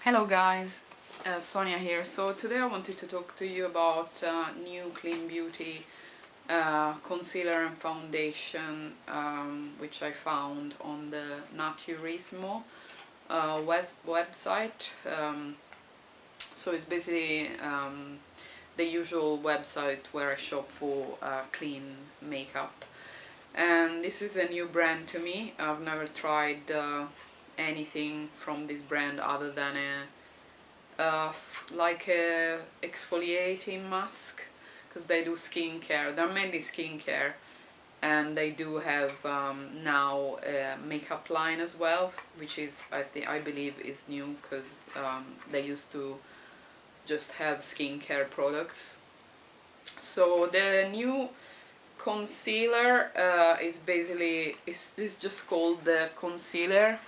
Hello guys, Sonia here. So today I wanted to talk to you about new Clean Beauty concealer and foundation which I found on the Naturismo website. So it's basically the usual website where I shop for clean makeup. And this is a new brand to me. I've never tried anything from this brand other than like a exfoliating mask, because they do skincare. They're mainly skincare, and they do have now a makeup line as well, which is I believe is new, because they used to just have skincare products. So the new concealer is basically is just called the concealer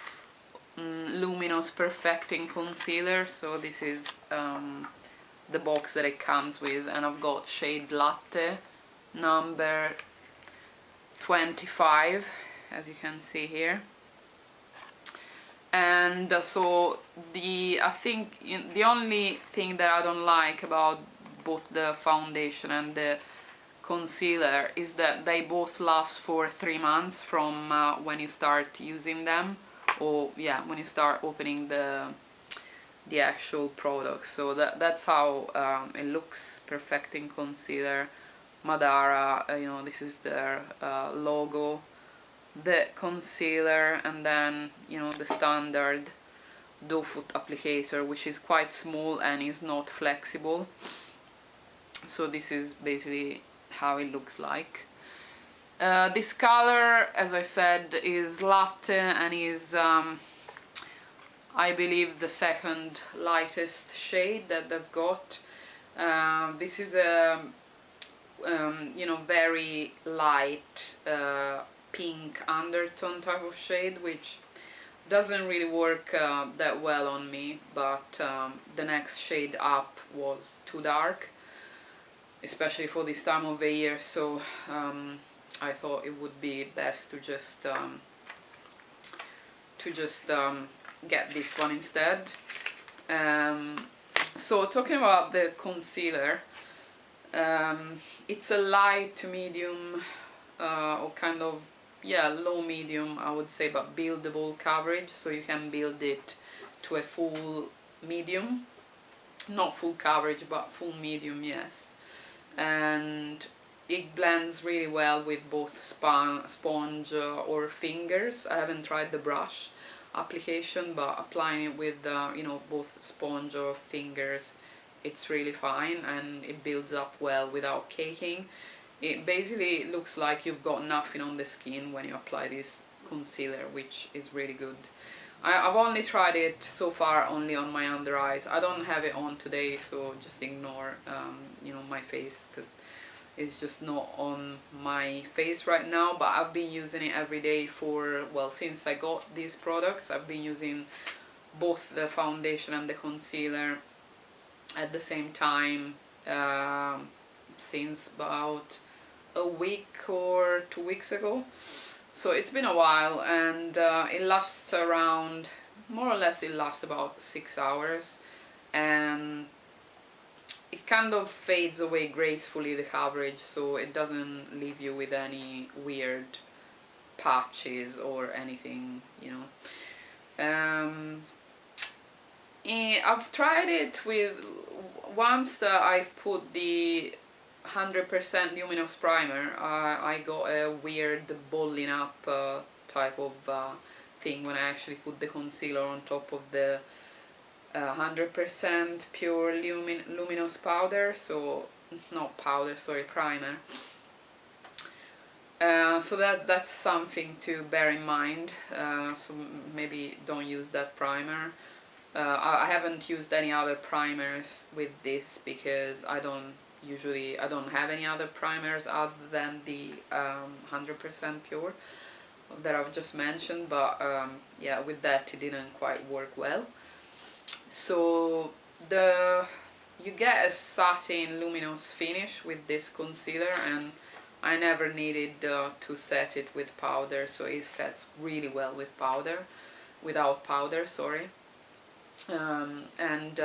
luminous perfecting concealer. So this is the box that it comes with, and I've got shade Latte number 25, as you can see here. And so I think the only thing that I don't like about both the foundation and the concealer is that they both last for 3 months from when you start using them, or yeah, when you start opening the actual product. So that's how it looks. Perfecting concealer, Madara, this is their logo, the concealer, and then the standard doe foot applicator, which is quite small and is not flexible. So this is basically how it looks like. This color, as I said, is Latte and is I believe the second lightest shade that they've got. This is a very light pink undertone type of shade, which doesn't really work that well on me, but the next shade up was too dark, especially for this time of the year. So I thought it would be best to just get this one instead. So talking about the concealer, it's a light to medium or kind of low medium, I would say, but buildable coverage, so you can build it to a full medium, not full coverage but full medium, yes. And it blends really well with both sponge or fingers. I haven't tried the brush application, but applying it with both sponge or fingers, it's really fine, and it builds up well without caking. It basically looks like you've got nothing on the skin when you apply this concealer, which is really good. I've only tried it so far only on my under eyes. I don't have it on today, so just ignore my face, because it's just not on my face right now. But I've been using it every day for, well, since I got these products. I've been using both the foundation and the concealer at the same time since about a week or 2 weeks ago. So it's been a while, and it lasts around, more or less it lasts about 6 hours, and it kind of fades away gracefully, the coverage, so it doesn't leave you with any weird patches or anything, I've tried it with, once that I've put the 100% luminous primer, I got a weird balling up type of thing when I actually put the concealer on top of the 100% pure luminous powder, so not powder, sorry, primer. So that's something to bear in mind. So maybe don't use that primer. I haven't used any other primers with this, because I don't have any other primers other than the 100% pure that I've just mentioned, but yeah, with that it didn't quite work well. So you get a satin luminous finish with this concealer, and I never needed to set it with powder, so it sets really well with powder, without powder, sorry. and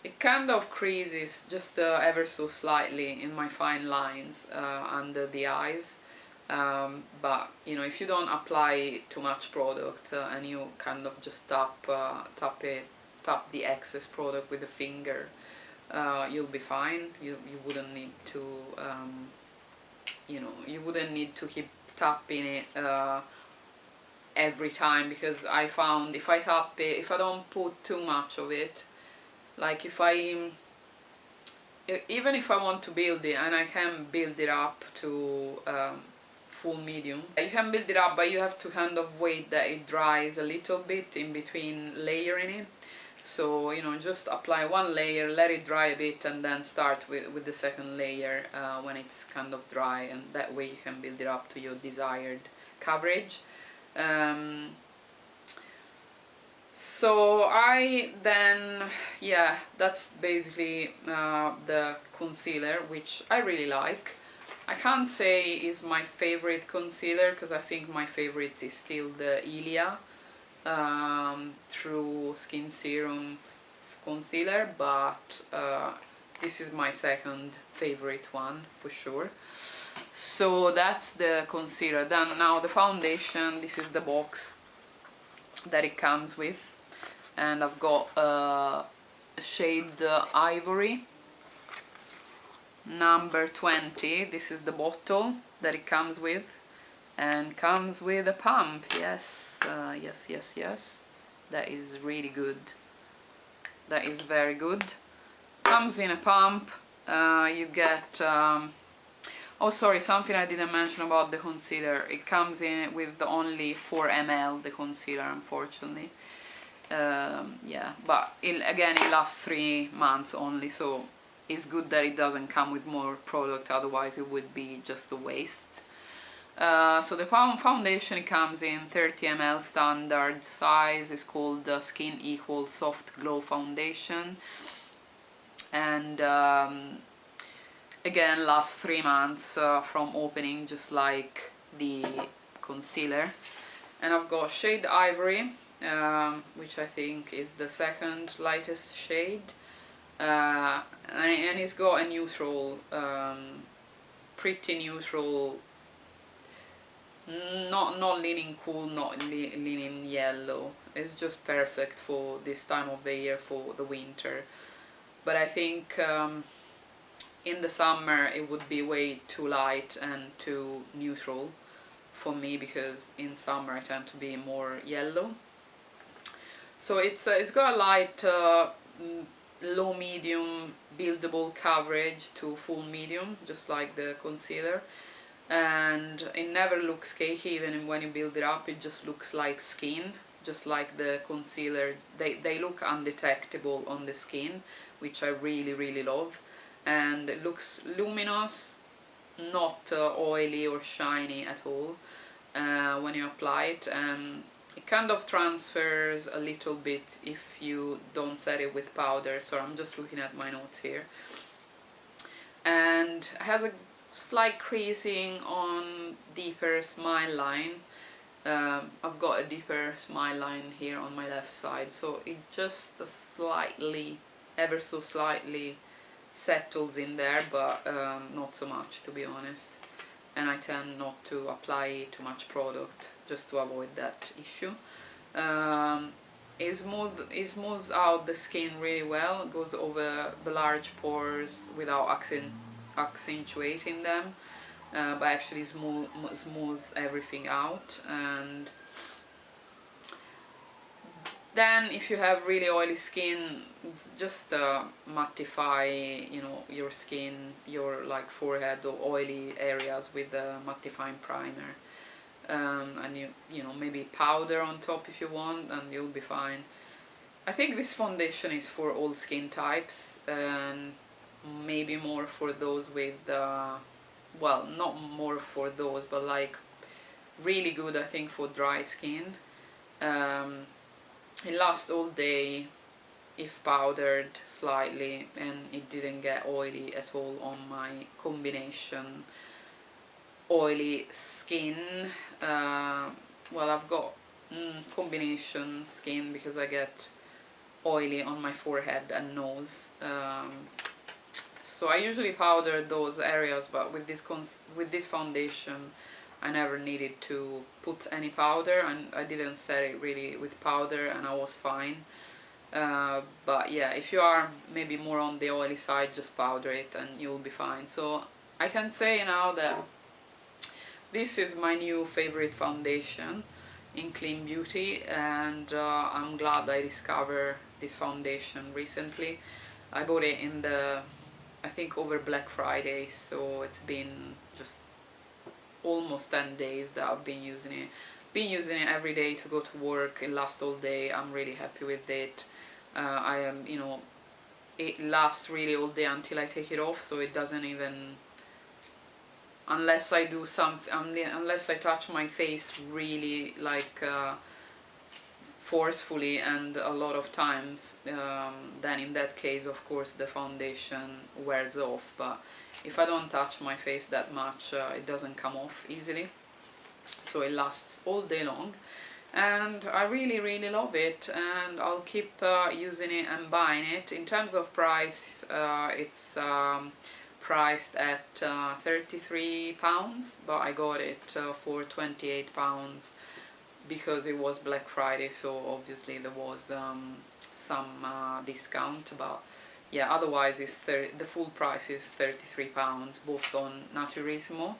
it kind of creases just ever so slightly in my fine lines under the eyes. But you know, if you don't apply too much product and you kind of just tap the excess product with the finger, you'll be fine. You wouldn't need to you know, you wouldn't need to keep tapping it every time, because I found if I tap it, if I don't put too much of it, like even if I want to build it, and I can build it up to full medium, you can build it up, but you have to kind of wait that it dries a little bit in between layering it. So you know, just apply one layer, let it dry a bit, and then start with the second layer when it's kind of dry, and that way you can build it up to your desired coverage. So I then, yeah, that's basically the concealer, which I really like. I can't say is my favorite concealer, because I think my favorite is still the Ilia True Skin Serum concealer, but this is my second favorite one for sure. So that's the concealer. Then now the foundation, this is the box that it comes with, and I've got a shade Ivory number 20. This is the bottle that it comes with, and comes with a pump. Yes, yes, that is really good. That is very good. Comes in a pump. You get oh sorry, something I didn't mention about the concealer. It comes in with only 4 ml, the concealer, unfortunately. Yeah, but again, it lasts 3 months only, so it's good that it doesn't come with more product, otherwise it would be just a waste. So the foundation comes in 30 ml standard size. It's called the Skin Equal Soft Glow Foundation, and again lasts 3 months from opening, just like the concealer. And I've got shade Ivory, which I think is the second lightest shade, and it's got a neutral, pretty neutral, not leaning cool, not leaning yellow. It's just perfect for this time of the year, for the winter. But I think in the summer it would be way too light and too neutral for me, because in summer I tend to be more yellow. So it's got a light low medium buildable coverage to full medium, just like the concealer, and it never looks cakey. Even when you build it up, it just looks like skin, just like the concealer. They look undetectable on the skin, which I really love, and it looks luminous, not oily or shiny at all when you apply it. It kind of transfers a little bit if you don't set it with powder. So I'm just looking at my notes here, and has a slight creasing on deeper smile line. I've got a deeper smile line here on my left side, so it just slightly, ever so slightly settles in there, but not so much, to be honest. And I tend not to apply too much product just to avoid that issue. It smooths out the skin really well. It goes over the large pores without accentuating them, but actually smooths everything out. And then if you have really oily skin, just mattify, you know, your skin, your like forehead or oily areas with a mattifying primer, and you know, maybe powder on top if you want, and you'll be fine. I think this foundation is for all skin types, and maybe more for those with well, not more for those, but like really good, I think, for dry skin. It lasts all day if powdered slightly, and it didn't get oily at all on my combination oily skin. Well, I've got combination skin because I get oily on my forehead and nose. So I usually powder those areas, but with this foundation I never needed to put any powder, and I didn't set it really with powder, and I was fine. But yeah, if you are maybe more on the oily side, just powder it and you'll be fine. So I can say now that this is my new favorite foundation in Clean Beauty, and I'm glad I discovered this foundation recently. I bought it in I think over Black Friday, so it's been just almost 10 days that I've been using it. Been using it every day to go to work. It lasts all day. I'm really happy with it. I am, it lasts really all day until I take it off, so it doesn't even, unless I do something, unless I touch my face really like forcefully and a lot of times, then in that case of course the foundation wears off. But if I don't touch my face that much, it doesn't come off easily, so it lasts all day long, and I really love it, and I'll keep using it and buying it. In terms of price, it's priced at £33, but I got it for £28 because it was Black Friday, so obviously there was some discount. But yeah, otherwise the full price is £33, both on Naturissimo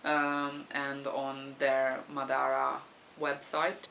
and on their Madara website.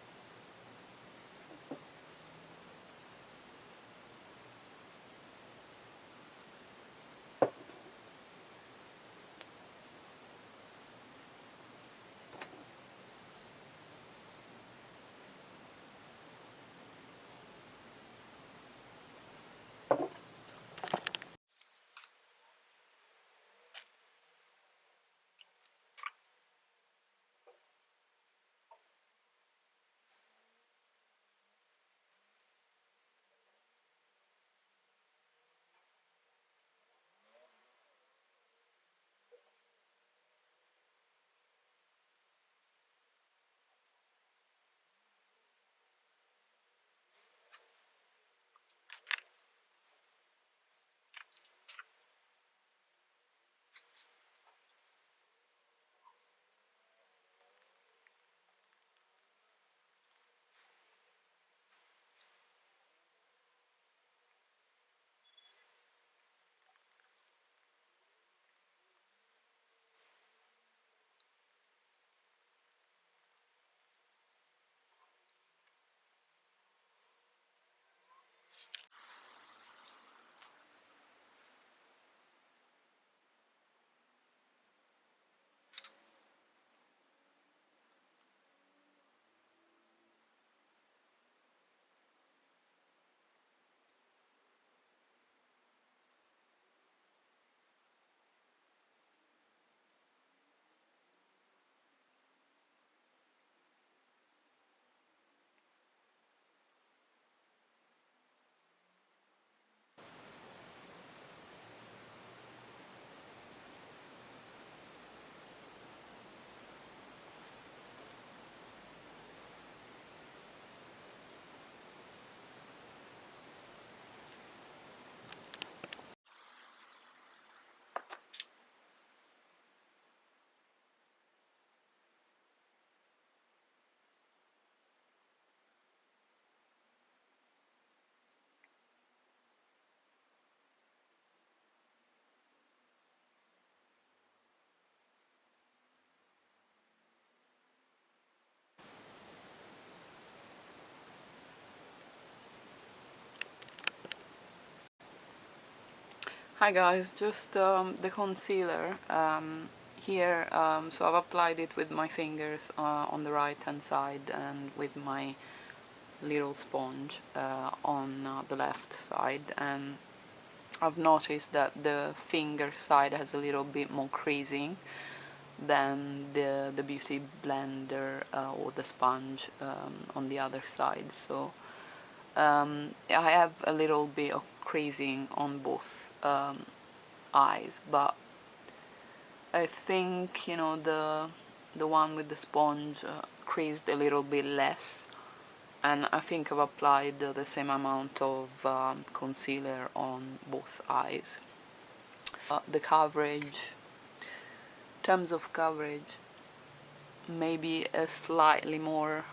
Hi guys, just the concealer here. So I've applied it with my fingers on the right hand side, and with my little sponge on the left side, and I've noticed that the finger side has a little bit more creasing than the beauty blender or the sponge on the other side. So I have a little bit of creasing on both eyes, but I think, the one with the sponge creased a little bit less, and I think I've applied the same amount of concealer on both eyes. The coverage, in terms of coverage, maybe a slightly more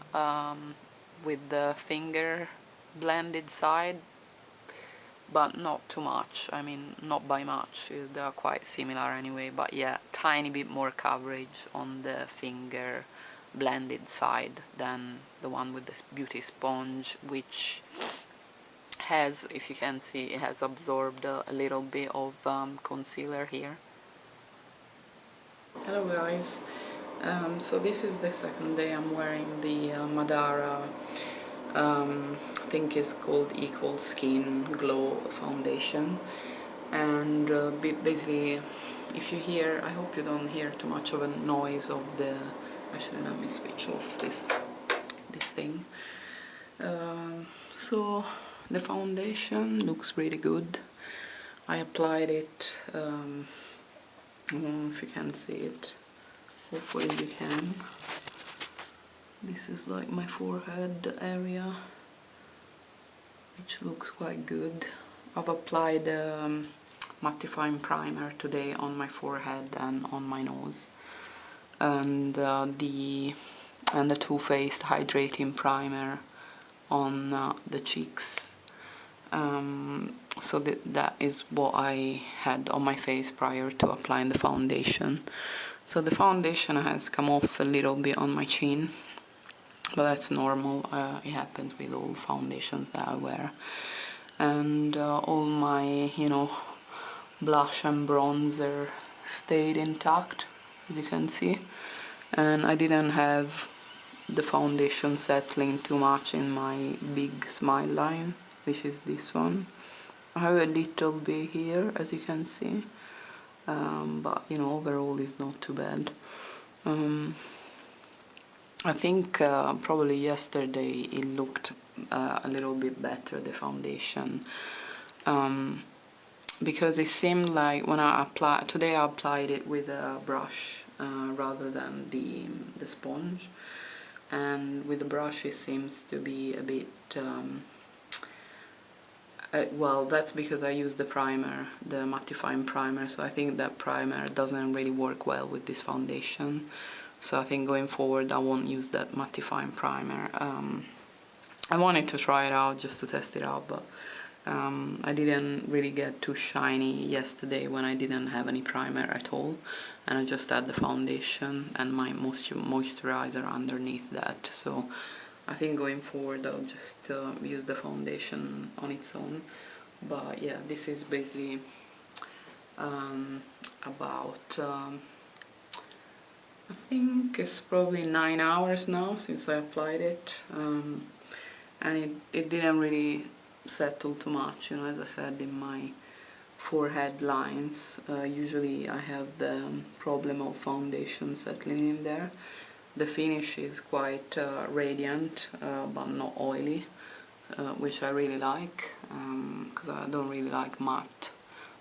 with the finger blended side, but not too much. I mean, not by much, they are quite similar anyway, but yeah, tiny bit more coverage on the finger blended side than the one with this beauty sponge, which has, if you can see, it has absorbed a little bit of concealer here. Hello guys, so this is the second day I'm wearing the Madara, I think it's called Equal Skin Glow Foundation, and basically, if you hear, I hope you don't hear too much of a noise of the, actually let me switch off this thing. So the foundation looks really good. I applied it, I don't know if you can see it, hopefully you can. This is like my forehead area, which looks quite good. I've applied mattifying primer today on my forehead and on my nose, and the Too Faced hydrating primer on the cheeks. So that is what I had on my face prior to applying the foundation. So the foundation has come off a little bit on my chin, but that's normal. It happens with all foundations that I wear. And all my, blush and bronzer stayed intact, as you can see. And I didn't have the foundation settling too much in my big smile line, which is this one. I have a little bit here, as you can see, but overall it's not too bad. I think probably yesterday it looked a little bit better, the foundation, because it seemed like when I applied, today I applied it with a brush rather than the sponge, and with the brush it seems to be a bit, well, that's because I used the primer, the mattifying primer, so I think that primer doesn't really work well with this foundation. So I think going forward I won't use that mattifying primer. I wanted to try it out just to test it out, but I didn't really get too shiny yesterday when I didn't have any primer at all, and I just had the foundation and my moisturizer underneath that. So I think going forward I'll just use the foundation on its own. But yeah, this is basically about I think it's probably 9 hours now since I applied it, and it didn't really settle too much, as I said, in my forehead lines. Usually I have the problem of foundation settling in there. The finish is quite radiant, but not oily, which I really like, because I don't really like matte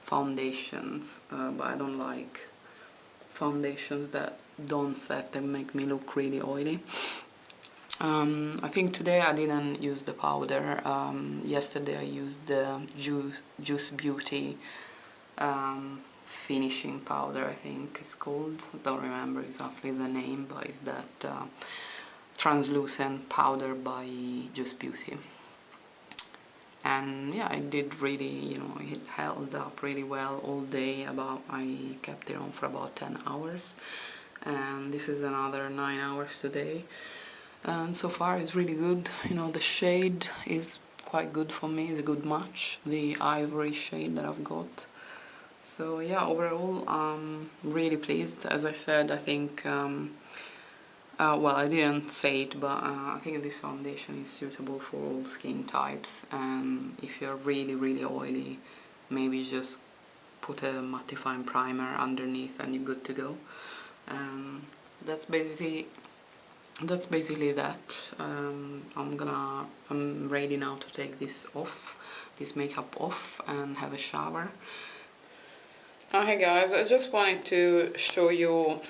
foundations, but I don't like foundations that don't set and make me look really oily. I think today I didn't use the powder. Yesterday I used the Juice Beauty finishing powder, I think it's called. I don't remember exactly the name, but it's that translucent powder by Juice Beauty. And yeah, it did really, it held up really well all day. I kept it on for about 10 hours, and this is another 9 hours today, and so far it's really good. The shade is quite good for me, it's a good match, the ivory shade that I've got. So yeah, overall I'm really pleased. As I said, I think well, I didn't say it, but I think this foundation is suitable for all skin types, and if you're really oily, maybe just put a mattifying primer underneath and you're good to go. That's basically that. I'm ready now to take this makeup off, and have a shower. Hi guys, I just wanted to show you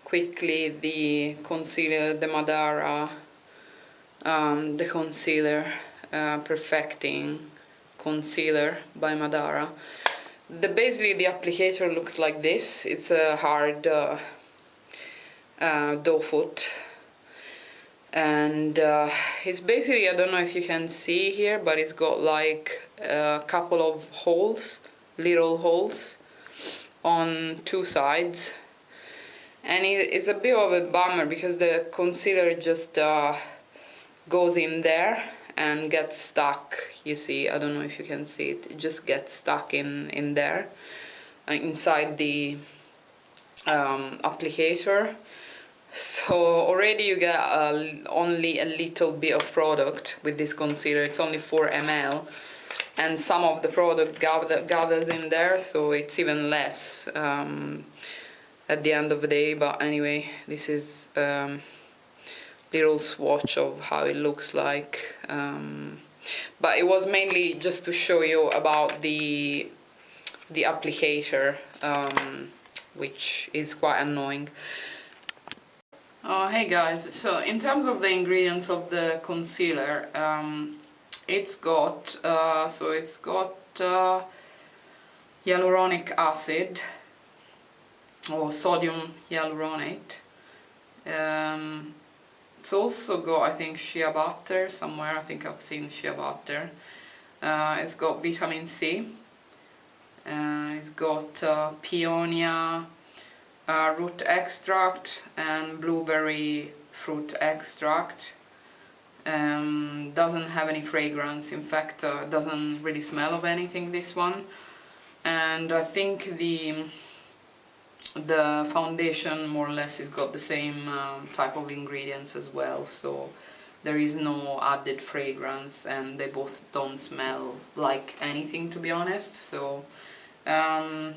quickly the concealer, the Madara the concealer, Perfecting Concealer by Madara. Basically the applicator looks like this. It's a hard doe foot, and it's basically, I don't know if you can see here, but it's got like a couple of holes, little holes on two sides, and it's a bit of a bummer because the concealer just goes in there and gets stuck. You see, I don't know if you can see it, it just gets stuck in there, inside the applicator. So already you get only a little bit of product with this concealer. It's only 4 ml, and some of the product gathers in there, so it's even less at the end of the day. But anyway, this is little swatch of how it looks like, but it was mainly just to show you about the applicator, which is quite annoying. Hey guys, so in terms of the ingredients of the concealer, it's got hyaluronic acid, or sodium hyaluronate. It's also got, I think, shea butter somewhere. I think I've seen shea butter. It's got vitamin C. It's got peonia root extract and blueberry fruit extract. Doesn't have any fragrance. In fact, doesn't really smell of anything, this one. And I think the foundation more or less has got the same type of ingredients as well, so there is no added fragrance, and they both don't smell like anything, to be honest. So the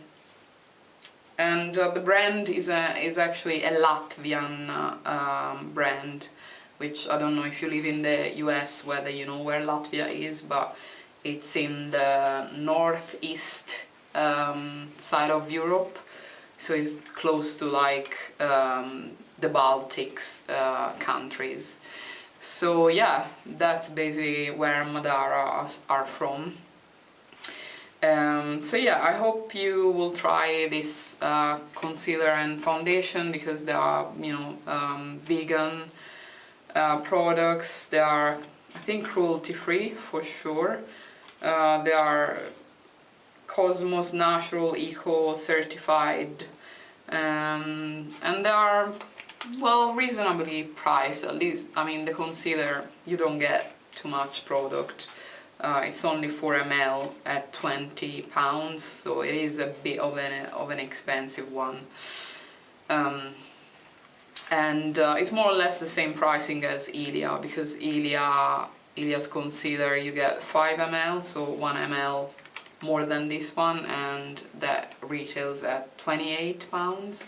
brand is actually a Latvian brand, which I don't know if you live in the US whether you know where Latvia is, but it's in the northeast side of Europe, so it's close to like the Baltics countries. So yeah, that's basically where Madara are from. So yeah, I hope you will try this concealer and foundation, because they are, you know, vegan products. They are, I think, cruelty free for sure. They are Cosmos Natural Eco certified, and they are, well, reasonably priced. At least, I mean, the concealer, you don't get too much product. It's only 4 ml at £20, so it is a bit of an expensive one. And it's more or less the same pricing as Ilia, because Ilia's concealer you get 5 ml, so 1 ml more than this one, and that retails at £28.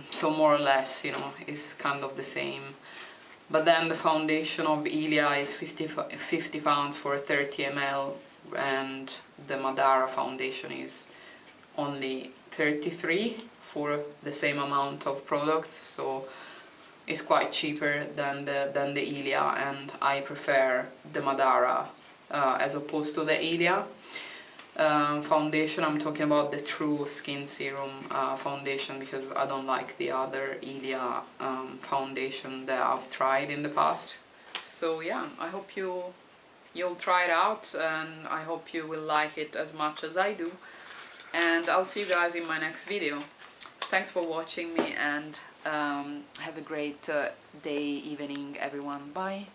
So more or less, you know, it's kind of the same. But then the foundation of Ilia is £50 for 30 ml, and the Madara foundation is only 33 for the same amount of product, so it's quite cheaper than the Ilia, and I prefer the Madara as opposed to the Ilia foundation. I'm talking about the True Skin Serum foundation, because I don't like the other Ilia foundation that I've tried in the past. So yeah, I hope you'll try it out, and I hope you will like it as much as I do, and I'll see you guys in my next video. Thanks for watching me, and have a great day, evening, everyone. Bye.